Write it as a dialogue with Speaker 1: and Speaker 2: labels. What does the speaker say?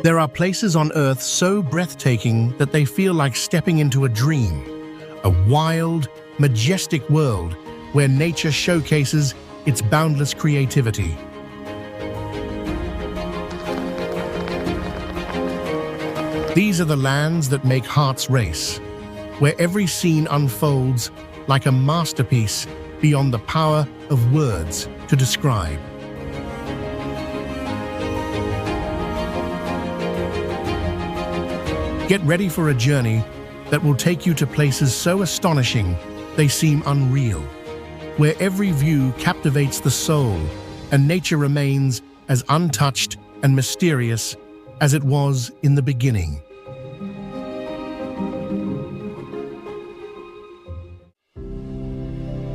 Speaker 1: There are places on Earth so breathtaking that they feel like stepping into a dream, a wild, majestic world where nature showcases its boundless creativity. These are the lands that make hearts race, where every scene unfolds like a masterpiece beyond the power of words to describe. Get ready for a journey that will take you to places so astonishing they seem unreal, where every view captivates the soul and nature remains as untouched and mysterious as it was in the beginning.